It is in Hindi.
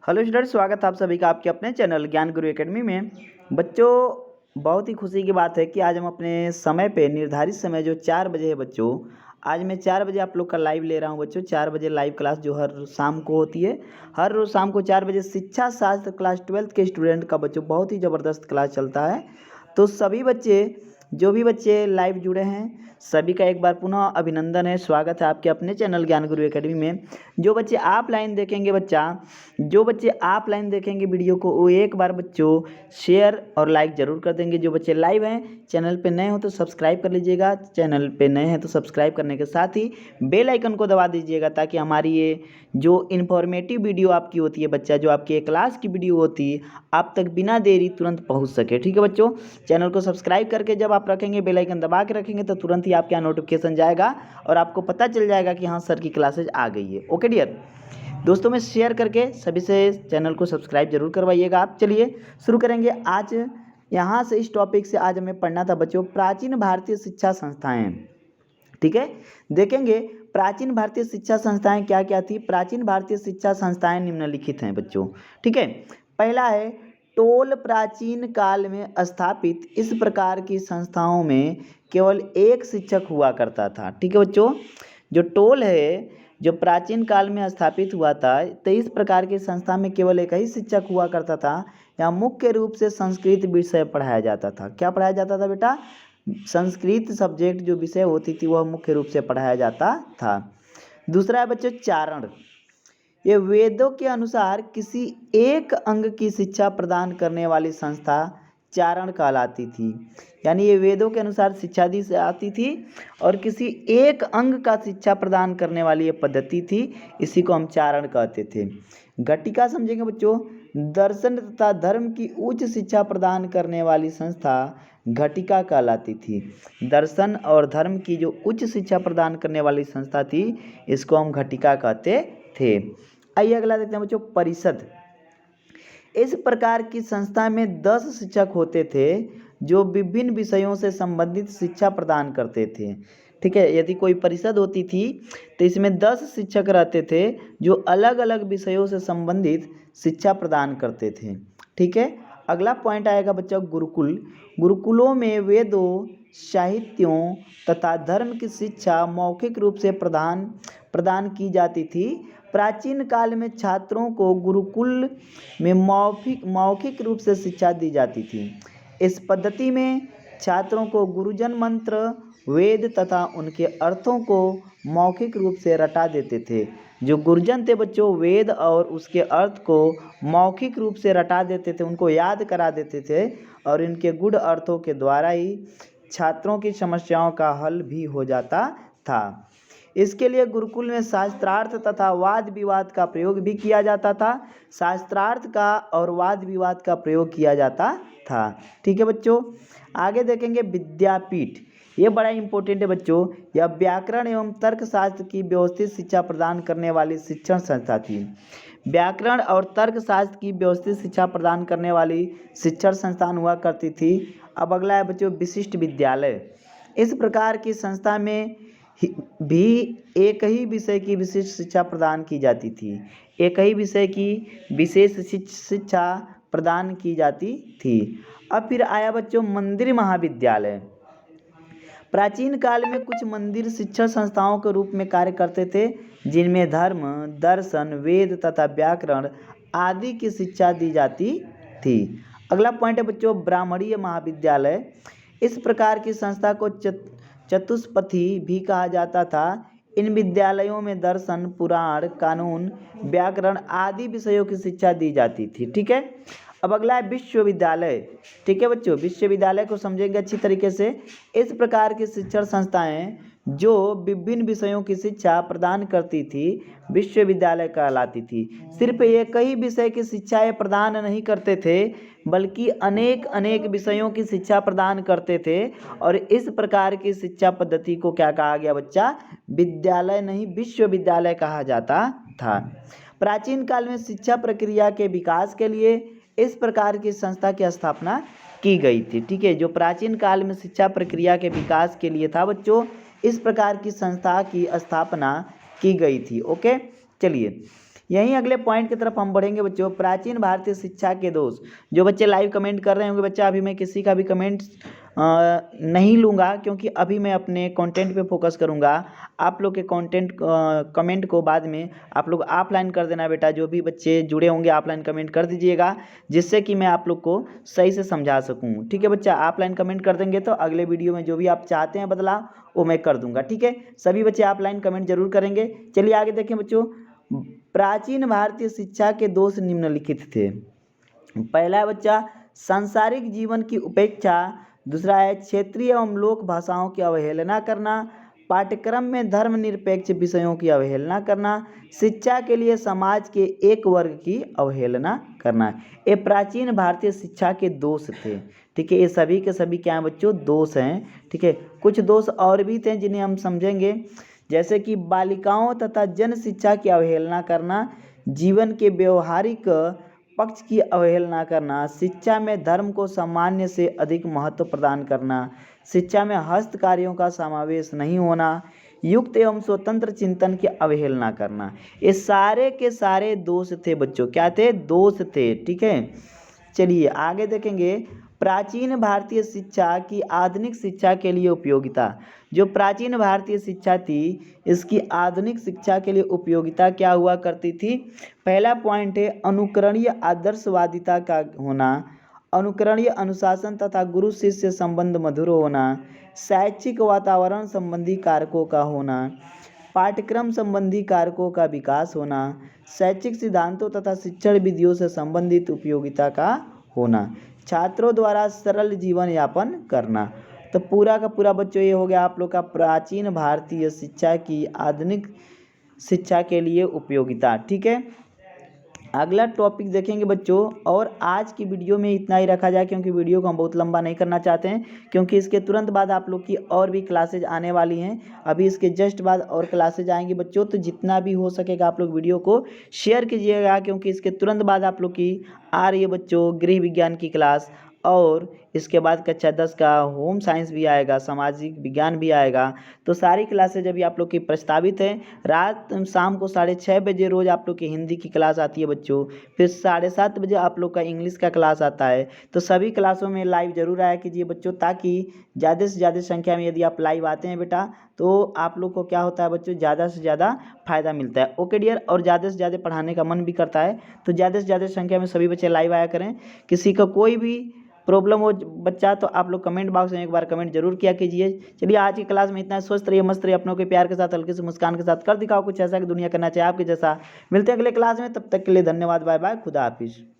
हेलो स्टूडेंट, स्वागत है आप सभी का आपके अपने चैनल ज्ञान गुरु एकेडमी में। बच्चों, बहुत ही खुशी की बात है कि आज हम अपने समय पे निर्धारित समय जो 4 बजे है बच्चों, आज मैं 4 बजे आप लोग का लाइव ले रहा हूँ बच्चों। 4 बजे लाइव क्लास जो हर शाम को होती है, हर रोज़ शाम को 4 बजे शिक्षा शास्त्र क्लास 12th के स्टूडेंट का बच्चों बहुत ही ज़बरदस्त क्लास चलता है। तो सभी बच्चे, जो भी बच्चे लाइव जुड़े हैं, सभी का एक बार पुनः अभिनंदन है, स्वागत है आपके अपने चैनल ज्ञान गुरु एकेडमी में। जो बच्चे ऑफलाइन देखेंगे जो बच्चे ऑफलाइन देखेंगे वीडियो को, वो एक बार बच्चों शेयर और लाइक ज़रूर कर देंगे। जो बच्चे लाइव हैं, चैनल पे नए हो तो सब्सक्राइब कर लीजिएगा। चैनल पे नए हैं तो सब्सक्राइब करने के साथ ही बेल आइकन को दबा दीजिएगा, ताकि हमारी ये जो इन्फॉर्मेटिव वीडियो आपकी होती है बच्चा, जो आपकी क्लास की वीडियो होती है, आप तक बिना देरी तुरंत पहुँच सके। ठीक है बच्चों, चैनल को सब्सक्राइब करके जब आप रखेंगे, बेल आइकन दबा के रखेंगे, तो तुरंत ही आपके यहाँ नोटिफिकेशन जाएगा और आपको पता चल जाएगा कि हाँ सर की क्लासेज आ गई है। ओके डियर दोस्तों, में शेयर करके सभी से चैनल को सब्सक्राइब जरूर करवाइएगा आप। चलिए शुरू करेंगे आज। यहाँ से इस टॉपिक से आज हमें पढ़ना था बच्चों, प्राचीन भारतीय शिक्षा संस्थाएं। ठीक है, देखेंगे प्राचीन भारतीय शिक्षा संस्थाएं क्या क्या थी। प्राचीन भारतीय शिक्षा संस्थाएं निम्नलिखित हैं बच्चों। ठीक है, पहला है टोल। प्राचीन काल में स्थापित इस प्रकार की संस्थाओं में केवल एक शिक्षक हुआ करता था। ठीक है बच्चों, जो टोल है, जो प्राचीन काल में स्थापित हुआ था, तो इस प्रकार की संस्था में केवल एक ही शिक्षक हुआ करता था। यहाँ मुख्य रूप से संस्कृत विषय पढ़ाया जाता था। क्या पढ़ाया जाता था बेटा? संस्कृत सब्जेक्ट जो विषय होती थी वह मुख्य रूप से पढ़ाया जाता था। दूसरा है बच्चों चारण। ये वेदों के अनुसार किसी एक अंग की शिक्षा प्रदान करने वाली संस्था चारण कहलाती थी। यानी ये वेदों के अनुसार शिक्षा दी जाती थी और किसी एक अंग का शिक्षा प्रदान करने वाली ये पद्धति थी, इसी को हम चारण कहते थे। घटिका समझेंगे बच्चों, दर्शन तथा धर्म की उच्च शिक्षा प्रदान करने वाली संस्था घटिका कहलाती थी। दर्शन और धर्म की जो उच्च शिक्षा प्रदान करने वाली संस्था थी, इसको हम घटिका कहते थे। आइए अगला देखते हैं बच्चों, परिषद। इस प्रकार की संस्था में 10 शिक्षक होते थे जो विभिन्न विषयों से संबंधित शिक्षा प्रदान करते थे। ठीक है, यदि कोई परिषद होती थी तो इसमें 10 शिक्षक रहते थे जो अलग अलग विषयों से संबंधित शिक्षा प्रदान करते थे। ठीक है, अगला पॉइंट आएगा बच्चा गुरुकुल। गुरुकुलों में वेदों, साहित्यों तथा धर्म की शिक्षा मौखिक रूप से प्रदान की जाती थी। प्राचीन काल में छात्रों को गुरुकुल में मौखिक रूप से शिक्षा दी जाती थी। इस पद्धति में छात्रों को गुरुजन मंत्र, वेद तथा उनके अर्थों को मौखिक रूप से रटा देते थे। जो गुरुजन थे बच्चों, वेद और उसके अर्थ को मौखिक रूप से रटा देते थे, उनको याद करा देते थे, और इनके गूढ़ अर्थों के द्वारा ही छात्रों की समस्याओं का हल भी हो जाता था। इसके लिए गुरुकुल में शास्त्रार्थ तथा वाद विवाद का प्रयोग भी किया जाता था। शास्त्रार्थ का और वाद विवाद का प्रयोग किया जाता था। ठीक है बच्चों, आगे देखेंगे विद्यापीठ। ये बड़ा इंपॉर्टेंट है बच्चों। यह व्याकरण एवं तर्कशास्त्र की व्यवस्थित शिक्षा प्रदान करने वाली शिक्षण संस्था थी। व्याकरण और तर्कशास्त्र की व्यवस्थित शिक्षा प्रदान करने वाली शिक्षण संस्थान हुआ करती थी। अब अगला है बच्चों विशिष्ट विद्यालय। इस प्रकार की संस्था में भी एक ही विषय की विशिष्ट शिक्षा प्रदान की जाती थी। एक ही विषय की विशेष शिक्षा प्रदान की जाती थी। अब फिर आया बच्चों मंदिर महाविद्यालय। प्राचीन काल में कुछ मंदिर शिक्षण संस्थाओं के रूप में कार्य करते थे, जिनमें धर्म, दर्शन, वेद तथा व्याकरण आदि की शिक्षा दी जाती थी। अगला पॉइंट है बच्चों ब्राह्मणीय महाविद्यालय। इस प्रकार की संस्था को चतुष्पथी भी कहा जाता था। इन विद्यालयों में दर्शन, पुराण, कानून, व्याकरण आदि विषयों की शिक्षा दी जाती थी। ठीक है, अब अगला है विश्वविद्यालय। ठीक है बच्चों, विश्वविद्यालय को समझेंगे अच्छी तरीके से। इस प्रकार की शिक्षण संस्थाएं जो विभिन्न विषयों की शिक्षा प्रदान करती थी, विश्वविद्यालय कहलाती थी। सिर्फ एक ही विषय की शिक्षाएं प्रदान नहीं करते थे, बल्कि अनेक विषयों की शिक्षा प्रदान करते थे। और इस प्रकार की शिक्षा पद्धति को क्या कहा गया बच्चा? विद्यालय नहीं, विश्वविद्यालय कहा जाता था। प्राचीन काल में शिक्षा प्रक्रिया के विकास के लिए इस प्रकार की संस्था की स्थापना की गई थी। ठीक है, जो प्राचीन काल में शिक्षा प्रक्रिया के विकास के लिए था बच्चों, इस प्रकार की संस्था की स्थापना की गई थी। ओके, चलिए यहीं अगले पॉइंट की तरफ हम बढ़ेंगे बच्चों। प्राचीन भारतीय शिक्षा के दोष। जो बच्चे लाइव कमेंट कर रहे होंगे बच्चा, अभी मैं किसी का भी कमेंट नहीं लूँगा, क्योंकि अभी मैं अपने कंटेंट पे फोकस करूँगा। आप लोग के कंटेंट कमेंट को बाद में आप लोग ऑफलाइन कर देना बेटा। जो भी बच्चे जुड़े होंगे ऑफलाइन कमेंट कर दीजिएगा, जिससे कि मैं आप लोग को सही से समझा सकूँ। ठीक है बच्चा, ऑफलाइन कमेंट कर देंगे तो अगले वीडियो में जो भी आप चाहते हैं बदलाव वो मैं कर दूंगा। ठीक है, सभी बच्चे ऑफलाइन कमेंट जरूर करेंगे। चलिए आगे देखें बच्चों। प्राचीन भारतीय शिक्षा के दोष निम्नलिखित थे। पहला है बच्चा सांसारिक जीवन की उपेक्षा। दूसरा है क्षेत्रीय एवं लोक भाषाओं की अवहेलना करना। पाठ्यक्रम में धर्मनिरपेक्ष विषयों की अवहेलना करना। शिक्षा के लिए समाज के एक वर्ग की अवहेलना करना। ये प्राचीन भारतीय शिक्षा के दोष थे। ठीक है, ये सभी के सभी क्या हैं बच्चों, दोष हैं। ठीक है, कुछ दोष और भी थे जिन्हें हम समझेंगे, जैसे कि बालिकाओं तथा जन शिक्षा की अवहेलना करना, जीवन के व्यवहारिक पक्ष की अवहेलना करना, शिक्षा में धर्म को सामान्य से अधिक महत्व प्रदान करना, शिक्षा में हस्त कार्यों का समावेश नहीं होना, युक्त एवं स्वतंत्र चिंतन की अवहेलना करना। ये सारे के सारे दोष थे बच्चों। क्या थे, दोष थे। ठीक है, चलिए आगे देखेंगे। प्राचीन भारतीय शिक्षा की आधुनिक शिक्षा के लिए उपयोगिता। जो प्राचीन भारतीय शिक्षा थी, इसकी आधुनिक शिक्षा के लिए उपयोगिता क्या हुआ करती थी। पहला पॉइंट है अनुकरणीय आदर्शवादिता का होना, अनुकरणीय अनुशासन तथा गुरु शिष्य संबंध मधुर होना, शैक्षिक वातावरण संबंधी कारकों का होना, पाठ्यक्रम संबंधी कारकों का विकास होना, शैक्षिक सिद्धांतों तथा शिक्षण विधियों से संबंधित उपयोगिता का होना, छात्रों द्वारा सरल जीवन यापन करना। तो पूरा का पूरा बच्चों ये हो गया आप लोग का प्राचीन भारतीय शिक्षा की आधुनिक शिक्षा के लिए उपयोगिता। ठीक है, अगला टॉपिक देखेंगे बच्चों। और आज की वीडियो में इतना ही रखा जाए, क्योंकि वीडियो को हम बहुत लंबा नहीं करना चाहते हैं, क्योंकि इसके तुरंत बाद आप लोग की और भी क्लासेज आने वाली हैं। अभी इसके जस्ट बाद और क्लासेज आएंगी बच्चों, तो जितना भी हो सकेगा आप लोग वीडियो को शेयर कीजिएगा, क्योंकि इसके तुरंत बाद आप लोग की आ रही है बच्चों गृह विज्ञान की क्लास, और इसके बाद कक्षा 10 का होम साइंस भी आएगा, सामाजिक विज्ञान भी आएगा। तो सारी क्लासेज अभी आप लोग की प्रस्तावित है। रात शाम को 6:30 बजे रोज़ आप लोग की हिंदी की क्लास आती है बच्चों, फिर 7:30 बजे आप लोग का इंग्लिश का क्लास आता है। तो सभी क्लासों में लाइव जरूर आया कीजिए बच्चों, ताकि ज़्यादा से ज़्यादा संख्या में यदि आप लाइव आते हैं बेटा, तो आप लोग को क्या होता है बच्चों, ज़्यादा से ज़्यादा फायदा मिलता है। ओके डियर, और ज़्यादा से ज़्यादा पढ़ाने का मन भी करता है, तो ज़्यादा से ज़्यादा संख्या में सभी बच्चे लाइव आया करें। किसी का कोई भी प्रॉब्लम हो बच्चा, तो आप लोग कमेंट बॉक्स में एक बार कमेंट जरूर किया कीजिए। चलिए आज की क्लास में इतना। स्वस्थ रहिए, मस्त रहिए, अपनों के प्यार के साथ, हल्के से मुस्कान के साथ कर दिखाओ कुछ ऐसा कि दुनिया करना चाहे आपके जैसा। मिलते हैं अगले क्लास में, तब तक के लिए धन्यवाद, बाय बाय, खुदा हाफिज़।